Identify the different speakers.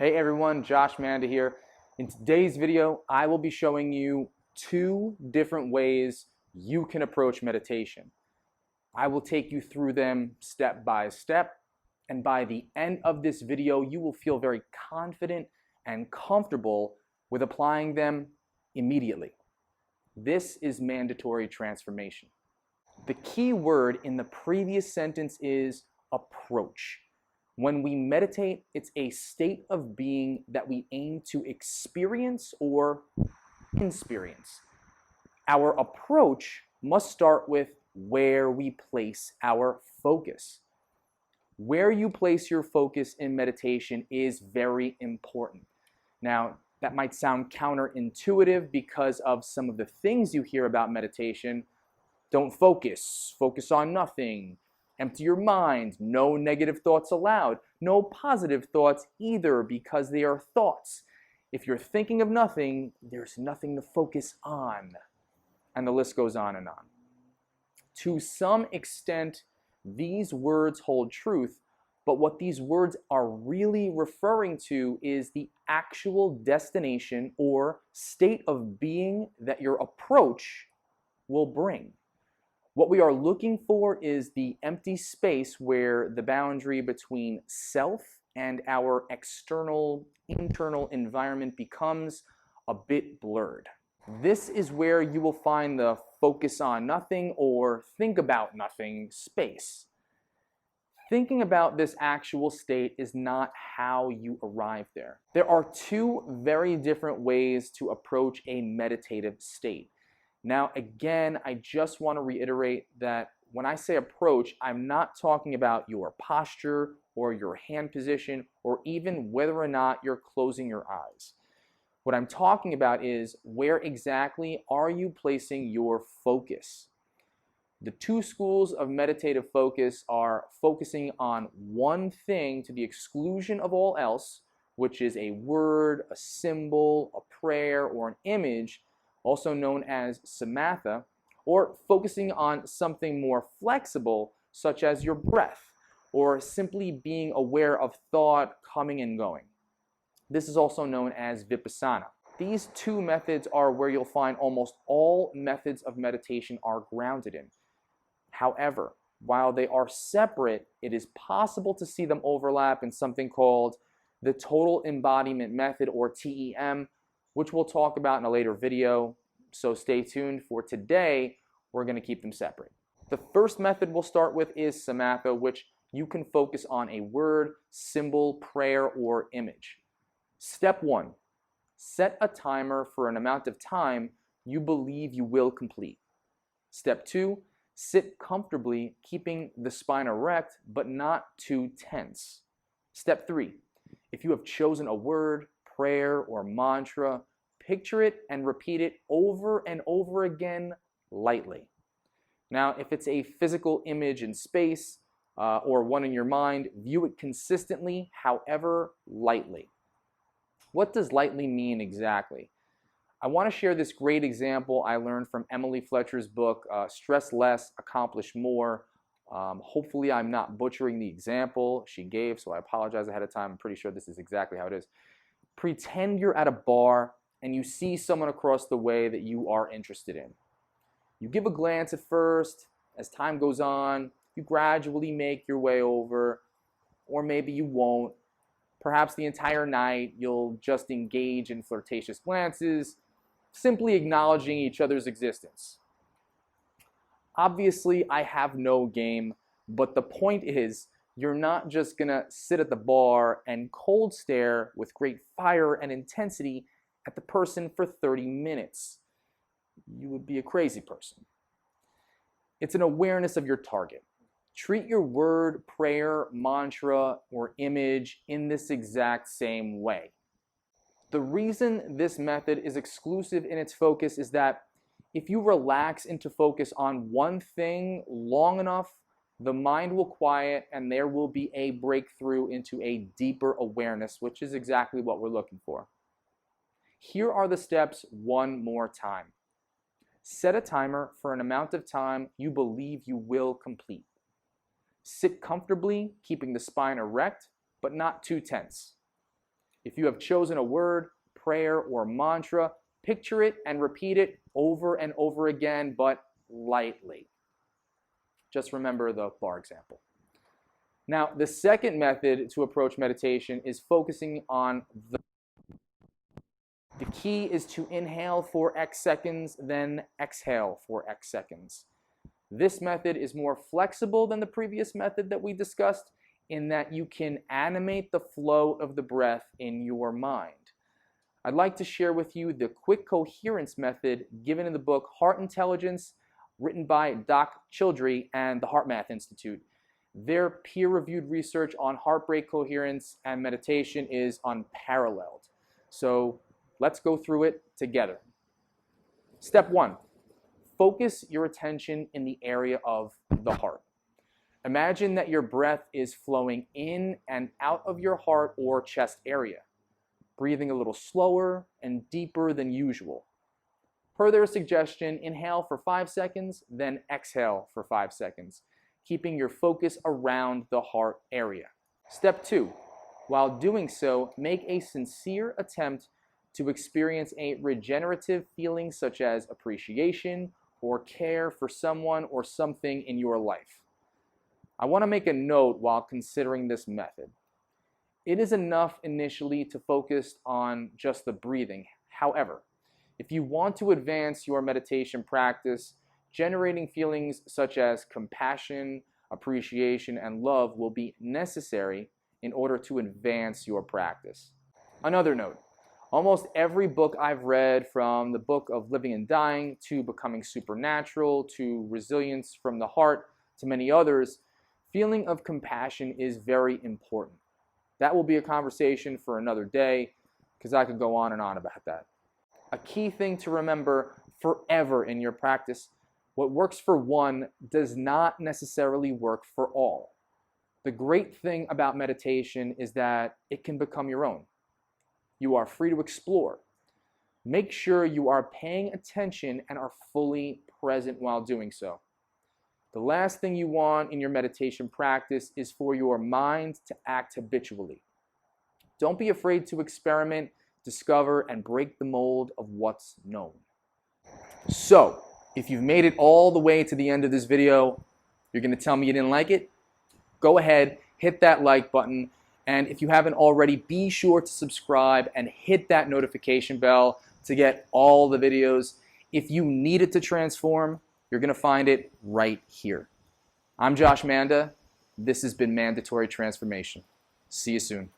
Speaker 1: Hey everyone, Josh Manda here. In today's video, I will be showing you two different ways you can approach meditation. I will take you through them step by step, and by the end of this video, you will feel very confident and comfortable with applying them immediately. This is mandatory transformation. The key word in the previous sentence is approach. When we meditate, it's a state of being that we aim to experience or insperience. Our approach must start with where we place our focus. Where you place your focus in meditation is very important. Now, that might sound counterintuitive because of some of the things you hear about meditation. Don't focus, focus on nothing. Empty your mind, no negative thoughts allowed, no positive thoughts either because they are thoughts. If you're thinking of nothing, there's nothing to focus on. And the list goes on and on. To some extent, these words hold truth, but what these words are really referring to is the actual destination or state of being that your approach will bring. What we are looking for is the empty space where the boundary between self and our external, internal environment becomes a bit blurred. This is where you will find the focus on nothing or think about nothing space. Thinking about this actual state is not how you arrive there. There are two very different ways to approach a meditative state. Now, again, I just want to reiterate that when I say approach, I'm not talking about your posture or your hand position or even whether or not you're closing your eyes. What I'm talking about is where exactly are you placing your focus? The two schools of meditative focus are focusing on one thing to the exclusion of all else, which is a word, a symbol, a prayer, or an image, also known as Samatha, or focusing on something more flexible, such as your breath, or simply being aware of thought coming and going. This is also known as Vipassana. These two methods are where you'll find almost all methods of meditation are grounded in. However, while they are separate, it is possible to see them overlap in something called the Total Embodiment Method, or TEM, which we'll talk about in a later video, so stay tuned. For today, we're going to keep them separate. The first method we'll start with is Samatha, which you can focus on a word, symbol, prayer, or image. Step 1, set a timer for an amount of time you believe you will complete. Step 2, sit comfortably, keeping the spine erect but not too tense. Step 3, if you have chosen a word, prayer, or mantra, picture it and repeat it over and over again lightly. Now, if it's a physical image in space or one in your mind, view it consistently, however lightly. What does lightly mean exactly? I want to share this great example I learned from Emily Fletcher's book, Stress Less, Accomplish More. Hopefully I'm not butchering the example she gave, so I apologize ahead of time. I'm pretty sure this is exactly how it is. Pretend you're at a bar and you see someone across the way that you are interested in. You give a glance at first. As time goes on, you gradually make your way over, or maybe you won't. Perhaps the entire night you'll just engage in flirtatious glances, simply acknowledging each other's existence. Obviously, I have no game, but the point is, you're not just gonna sit at the bar and cold stare with great fire and intensity at the person for 30 minutes. You would be a crazy person. It's an awareness of your target. Treat your word, prayer, mantra, or image in this exact same way. The reason this method is exclusive in its focus is that if you relax into focus on one thing long enough, the mind will quiet and there will be a breakthrough into a deeper awareness, which is exactly what we're looking for. Here are the steps one more time. Set a timer for an amount of time you believe you will complete. Sit comfortably, keeping the spine erect, but not too tense. If you have chosen a word, prayer, or mantra, picture it and repeat it over and over again, but lightly. Just remember the bar example. Now, the second method to approach meditation is focusing on the key is to inhale for X seconds, then exhale for X seconds. This method is more flexible than the previous method that we discussed in that you can animate the flow of the breath in your mind. I'd like to share with you the quick coherence method given in the book Heart Intelligence, written by Doc Childrey and the HeartMath Institute. Their peer-reviewed research on heart rate coherence and meditation is unparalleled. So let's go through it together. Step 1, focus your attention in the area of the heart. Imagine that your breath is flowing in and out of your heart or chest area, breathing a little slower and deeper than usual. Per their suggestion, inhale for 5 seconds, then exhale for 5 seconds, keeping your focus around the heart area. Step 2, while doing so, make a sincere attempt to experience a regenerative feeling such as appreciation or care for someone or something in your life. I want to make a note while considering this method. It is enough initially to focus on just the breathing. However, if you want to advance your meditation practice, generating feelings such as compassion, appreciation, and love will be necessary in order to advance your practice. Another note, almost every book I've read, from the book of Living and Dying to Becoming Supernatural to Resilience from the Heart to many others, feeling of compassion is very important. That will be a conversation for another day because I could go on and on about that. A key thing to remember forever in your practice, what works for one does not necessarily work for all. The great thing about meditation is that it can become your own. You are free to explore. Make sure you are paying attention and are fully present while doing so. The last thing you want in your meditation practice is for your mind to act habitually. Don't be afraid to experiment, discover, and break the mold of what's known. So, if you've made it all the way to the end of this video, you're going to tell me you didn't like it? Go ahead, hit that like button, and if you haven't already, be sure to subscribe and hit that notification bell to get all the videos. If you need it to transform, you're going to find it right here. I'm Josh Manda. This has been Mandatory Transformation. See you soon.